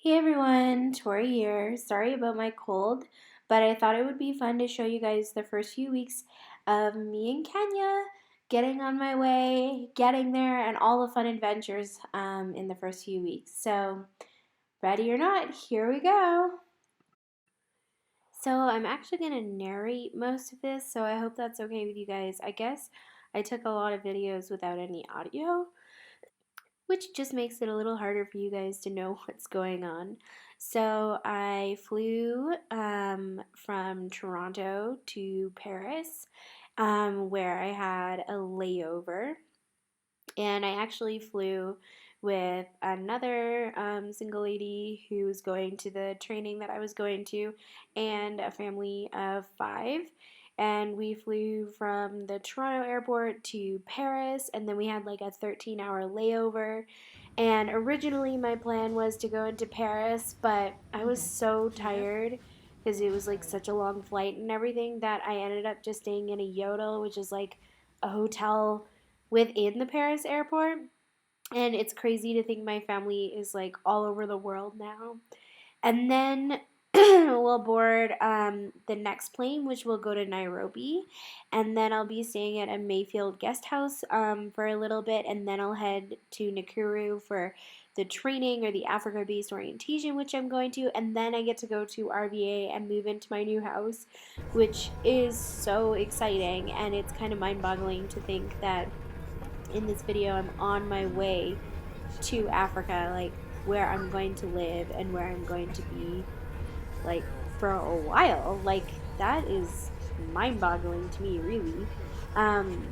Hey everyone, Tori here. Sorry about my cold, but I thought it would be fun to show you guys the first few weeks of me in Kenya, getting on my way, getting there, and all the fun adventures in the first few weeks. So, ready or not, here we go. So, I'm actually going to narrate most of this, so I hope that's okay with you guys. I guess I took a lot of videos without any audio, which just makes it a little harder for you guys to know what's going on. So I flew from Toronto to Paris, where I had a layover, and I actually flew with another single lady who was going to the training that I was going to, and a family of 5. And we flew from the Toronto airport to Paris, and then we had like a 13-hour layover. And originally, my plan was to go into Paris, but I was so tired because it was like such a long flight and everything that I ended up just staying in a Yodel, which is like a hotel within the Paris airport. And it's crazy to think my family is like all over the world now. And then we'll board the next plane, which will go to Nairobi. And then I'll be staying at a Mayfield guest house for a little bit. And then I'll head to Nakuru for the training or the Africa based orientation, which I'm going to. And then I get to go to RVA and move into my new house, which is so exciting. And it's kind of mind boggling to think that in this video I'm on my way to Africa, like where I'm going to live and where I'm going to be like for a while. Like that is mind-boggling to me, really. Um,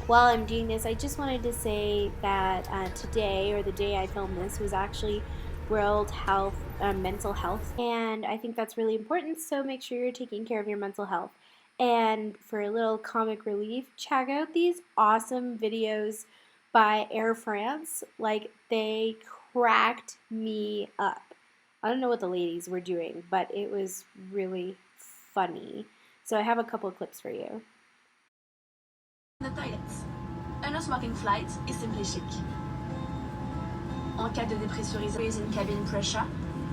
while I'm doing this, I just wanted to say that today, or the day I filmed this, was actually World Health Mental Health, and I think that's really important. So make sure you're taking care of your mental health. And for a little comic relief, check out these awesome videos by Air France. Like they cracked me up. I don't know what the ladies were doing, but it was really funny. So I have a couple clips for you. The toilets. A no-smoking flight is simply chic. En cas de dépressurisation in cabin pressure,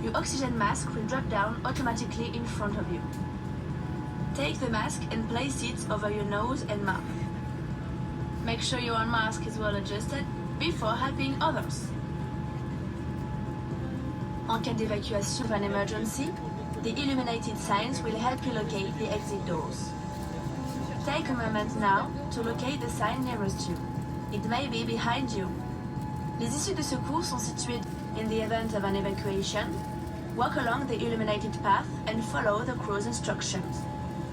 your oxygen mask will drop down automatically in front of you. Take the mask and place it over your nose and mouth. Make sure your own mask is well adjusted before helping others. En cas d'évacuation of an emergency, the illuminated signs will help you locate the exit doors. Take a moment now to locate the sign nearest you. It may be behind you. Les issues de secours sont situées in the event of an evacuation. Walk along the illuminated path and follow the crew's instructions.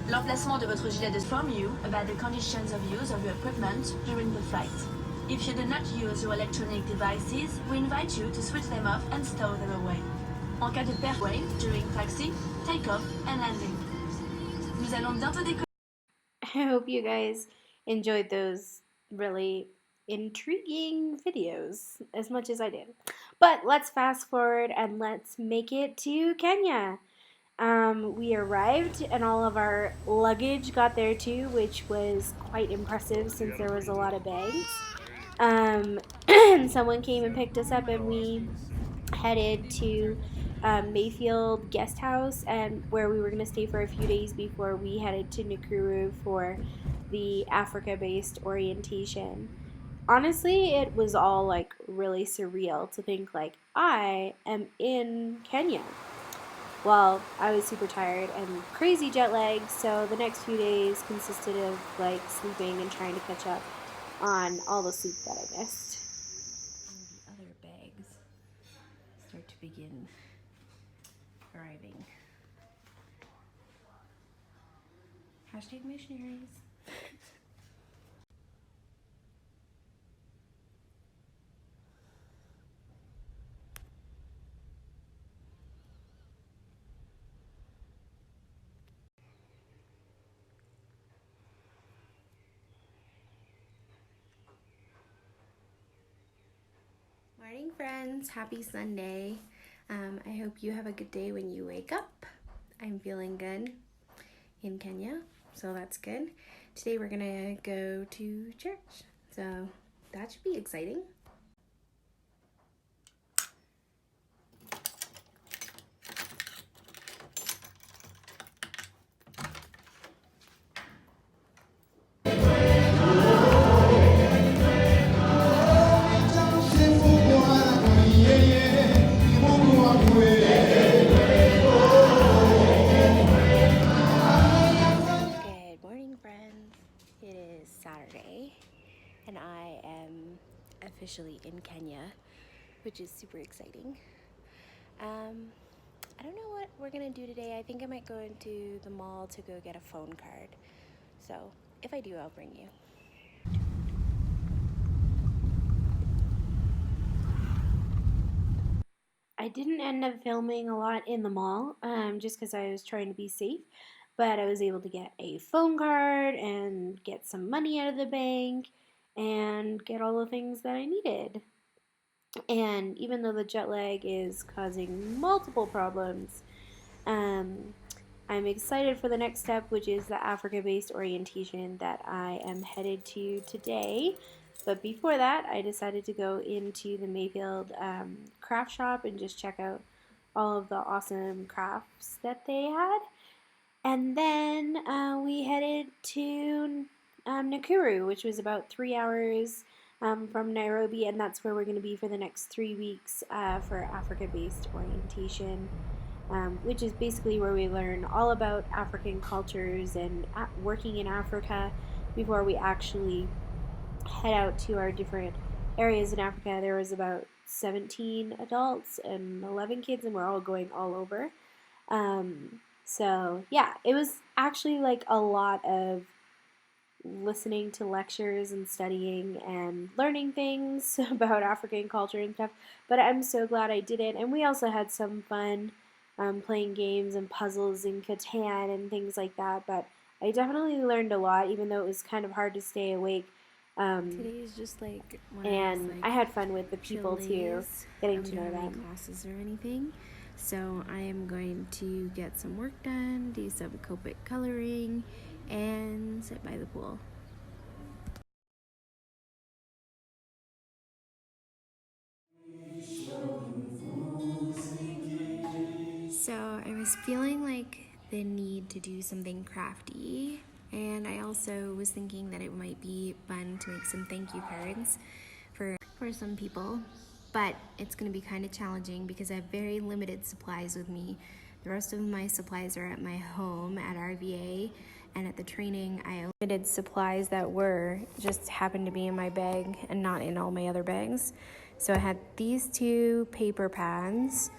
L'emplacement de votre gilet inform you about the conditions of use of your equipment during the flight. If you do not use your electronic devices, we invite you to switch them off and stow them away. En cas de perte during taxi, takeoff and landing. Nous allons bientôt décoller. I hope you guys enjoyed those really intriguing videos as much as I did. But let's fast forward and let's make it to Kenya. We arrived and all of our luggage got there too, which was quite impressive since there was a lot of bags. Someone came and picked us up and we headed to Mayfield guest house, and where we were going to stay for a few days before we headed to Nakuru for the Africa based orientation. Honestly, it was all like really surreal to think like I am in Kenya. Well, I was super tired and crazy jet lagged, so the next few days consisted of like sleeping and trying to catch up on all the sleep that I missed. The other bags start to begin arriving. Hashtag missionaries. Morning, friends. Happy Sunday. I hope you have a good day when you wake up. I'm feeling good in Kenya, so that's good. Today we're gonna go to church, so that should be exciting. which is super exciting. I don't know what we're gonna do today. I think I might go into the mall to go get a phone card. So if I do, I'll bring you. I didn't end up filming a lot in the mall, just because I was trying to be safe. But I was able to get a phone card and get some money out of the bank and get all the things that I needed. And even though the jet lag is causing multiple problems, um, I'm excited for the next step, which is the Africa-based orientation that I am headed to today. But before that, I decided to go into the Mayfield craft shop and just check out all of the awesome crafts that they had. And then we headed to Nakuru, which was about 3 hours from Nairobi, and that's where we're going to be for the next 3 weeks for Africa-based orientation, which is basically where we learn all about African cultures and working in Africa before we actually head out to our different areas in Africa. There was about 17 adults and 11 kids, and we're all going all over. So yeah, it was actually like a lot of listening to lectures and studying and learning things about African culture and stuff. But I'm so glad I did it. And we also had some fun playing games and puzzles and Catan and things like that. But I definitely learned a lot, even though it was kind of hard to stay awake. Today is just like one And of those, I had fun with the people chill too, days. getting I to don't know have any them. classes or anything. So I am going to get some work done, do some Copic coloring, and sit by the pool. So I was feeling like the need to do something crafty, and I also was thinking that it might be fun to make some thank you cards for some people, but it's going to be kind of challenging because I have very limited supplies with me. The rest of my supplies are at my home at RVA, and at the training I limited supplies that were just happened to be in my bag and not in all my other bags. So I had these two paper pads,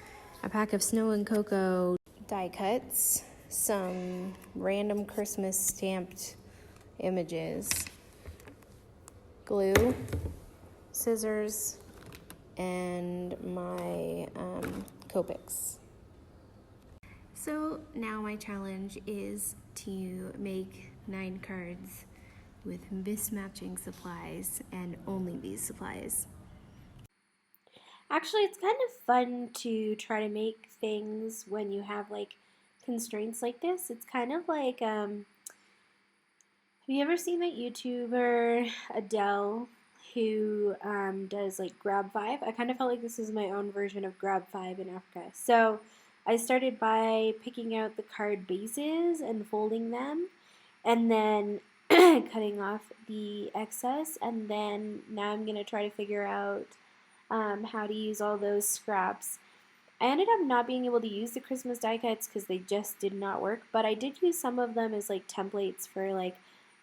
a pack of Snow and Cocoa die cuts, some random Christmas stamped images, glue, scissors, and my Copics. So now my challenge is to make 9 cards with mismatching supplies and only these supplies. Actually, it's kind of fun to try to make things when you have like constraints like this. It's kind of like, have you ever seen that YouTuber Adele who does like Grab 5? I kind of felt like this was my own version of Grab 5 in Africa. So I started by picking out the card bases and folding them, and then cutting off the excess, and then now I'm going to try to figure out how to use all those scraps. I ended up not being able to use the Christmas die cuts because they just did not work, but I did use some of them as like templates for like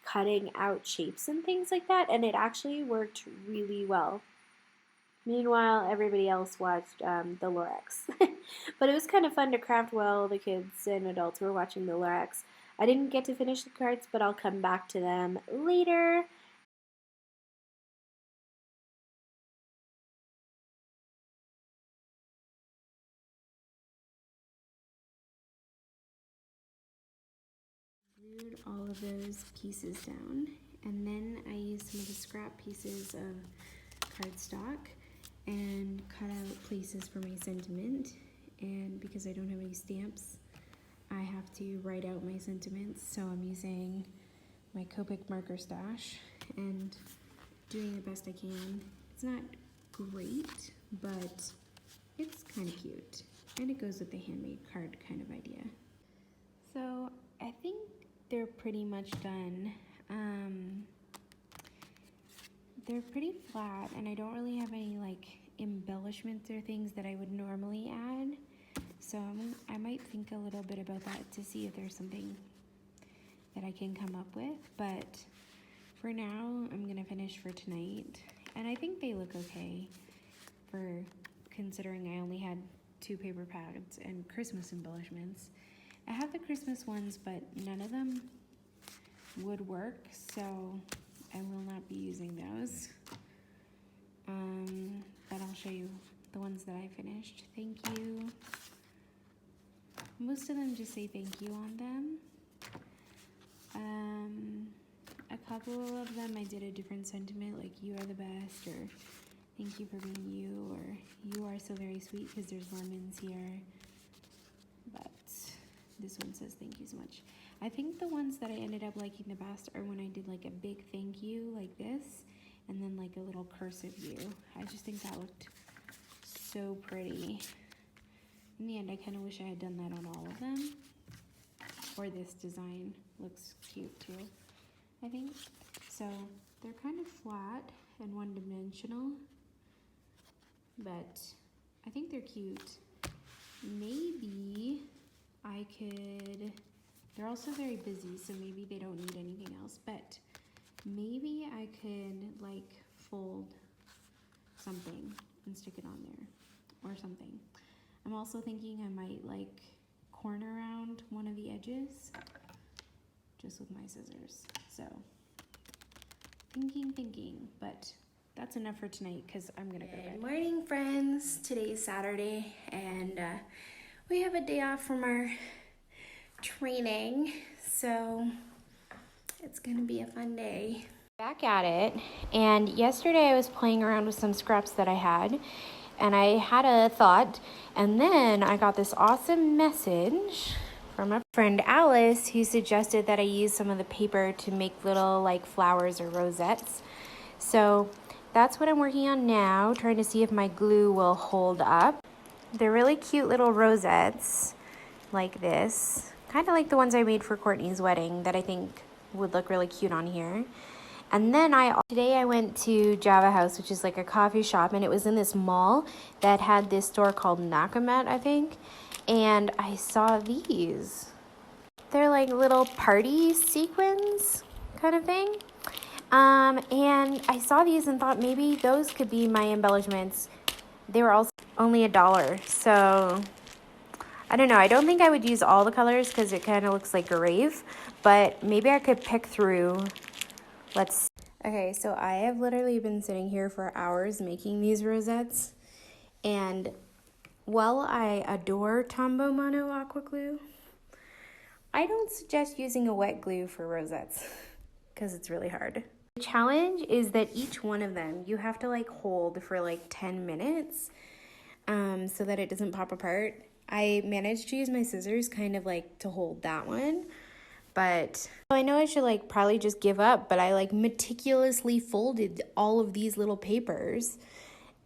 cutting out shapes and things like that, and it actually worked really well. Meanwhile, everybody else watched the Lorax. But it was kind of fun to craft while the kids and adults were watching the Lorax. I didn't get to finish the cards, but I'll come back to them later. Glued all of those pieces down, and then I used some of the scrap pieces of cardstock and cut out places for my sentiment. And because I don't have any stamps, I have to write out my sentiments, so I'm using my Copic marker stash and doing the best I can. It's not great, but it's kind of cute, and it goes with the handmade card kind of idea. So I think they're pretty much done. They're pretty flat, and I don't really have any like embellishments or things that I would normally add. So I might think a little bit about that to see if there's something that I can come up with. But for now, I'm gonna finish for tonight, and I think they look okay for considering I only had 2 paper pads and Christmas embellishments. I have the Christmas ones, but none of them would work, so I will not be using those. But I'll show you the ones that I finished. Thank you. Most of them just say thank you on them. A couple of them I did a different sentiment, like you are the best, or thank you for being you, or you are so very sweet, because there's lemons here. But this one says thank you so much. I think the ones that I ended up liking the best are when I did like a big thank you like this, and then like a little cursive you. I just think that looked so pretty. In the end, I kind of wish I had done that on all of them. Or this design looks cute too, I think. So they're kind of flat and one-dimensional, but I think they're cute. Maybe I could, they're also very busy, so maybe they don't need anything else, but maybe I could like fold something and stick it on there or something. I'm also thinking I might like corner around one of the edges just with my scissors. So thinking, but that's enough for tonight because I'm gonna go to bed. Good morning, friends. Today's Saturday and we have a day off from our training, so it's gonna be a fun day. Back at it, and yesterday I was playing around with some scraps that I had, and I had a thought, and then I got this awesome message from a friend, Alice, who suggested that I use some of the paper to make little like flowers or rosettes. So that's what I'm working on now, trying to see if my glue will hold up. They're really cute little rosettes like this, kind of like the ones I made for Courtney's wedding that I think would look really cute on here. And then today I went to Java House, which is like a coffee shop, and it was in this mall that had this store called Nakamet, I think. And I saw these. They're like little party sequins kind of thing. And I saw these and thought maybe those could be my embellishments. They were also only $1, so I don't know. I don't think I would use all the colors because it kind of looks like a rave, but maybe I could pick through. Okay, so I have literally been sitting here for hours making these rosettes, and while I adore Tombow Mono Aqua Glue, I don't suggest using a wet glue for rosettes because it's really hard. The challenge is that each one of them you have to like hold for like 10 minutes so that it doesn't pop apart. I managed to use my scissors kind of like to hold that one. But I know I should like probably just give up, but I like meticulously folded all of these little papers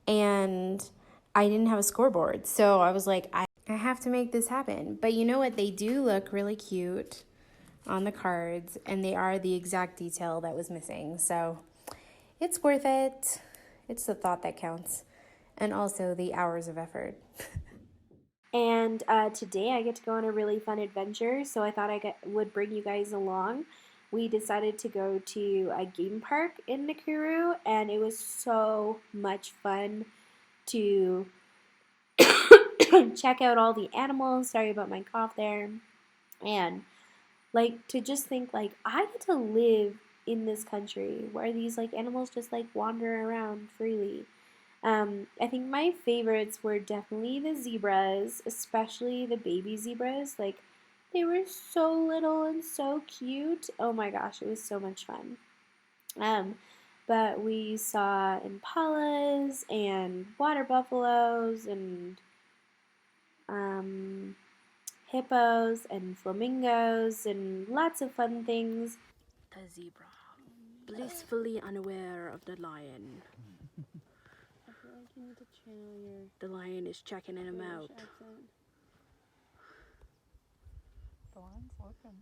and I didn't have a scoreboard. So I was like, I have to make this happen. But you know what? They do look really cute on the cards and they are the exact detail that was missing. So it's worth it. It's the thought that counts and also the hours of effort. And today I get to go on a really fun adventure, so I thought I would bring you guys along. We decided to go to a game park in Nakuru, and it was so much fun to check out all the animals. Sorry about my cough there. And like to just think like I get to live in this country where these like animals just like wander around freely. I think my favorites were definitely the zebras, especially the baby zebras. Like, they were so little and so cute. Oh my gosh, it was so much fun. But we saw impalas and water buffaloes and hippos and flamingos and lots of fun things. The zebra, blissfully unaware of the lion. You need to channel your The lion is checking him out. accent. The lion's looking.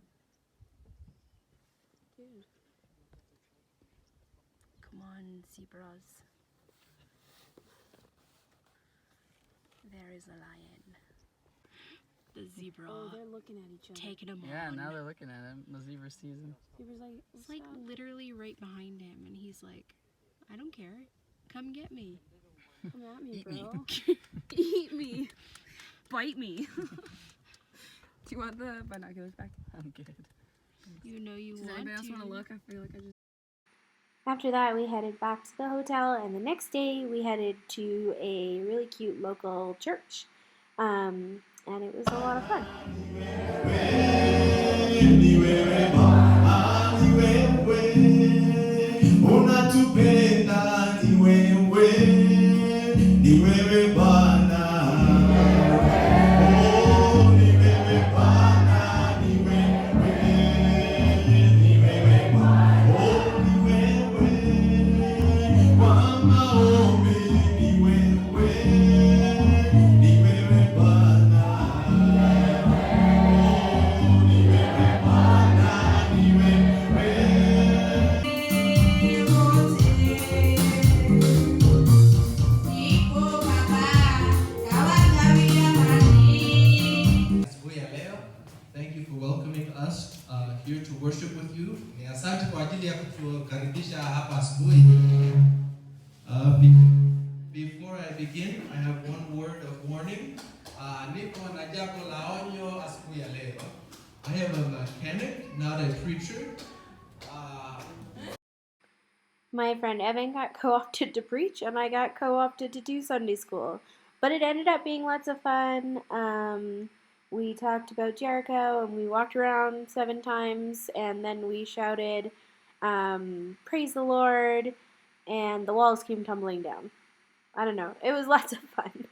Dude. Come on, zebras. There is a lion. The zebra. Oh, they're looking at each other. Taking him Yeah, on. now they're looking at him. The zebra sees him. Zebra's like, It's like literally right behind him, and he's like, I don't care. Come get me. Come at me, Eat me. bro. Eat me. Bite me. Do you want the binoculars back? I'm good. You know you Does want anybody else to. want to look? I feel like I just. After that, we headed back to the hotel, and the next day we headed to a really cute local church. And it was a lot of fun. Thank you for welcoming us here to worship with you. Ni asante kwa ajili ya kutukaribisha hapa asubuhi. Before I begin, I have one word of warning. Niko na jambo la onyo asubuhi ya leo. I am a mechanic, not a preacher. My friend Evan got co-opted to preach, and I got co-opted to do Sunday school. But it ended up being lots of fun. We talked about Jericho, and we walked around 7 times, and then we shouted, praise the Lord, and the walls came tumbling down. I don't know. It was lots of fun.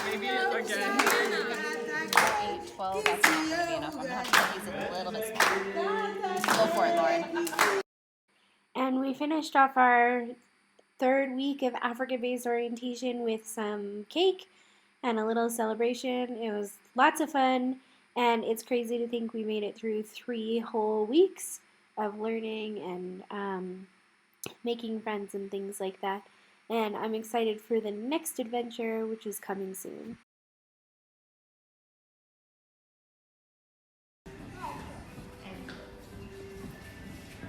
Maybe again. 8, 12, that's not going to be enough. I'm going to have to use it a little bit smaller. Go for it, Lauren. And we finished off our 3rd week of Africa-based orientation with some cake and a little celebration. It was lots of fun, and it's crazy to think we made it through 3 whole weeks of learning and making friends and things like that. And I'm excited for the next adventure, which is coming soon.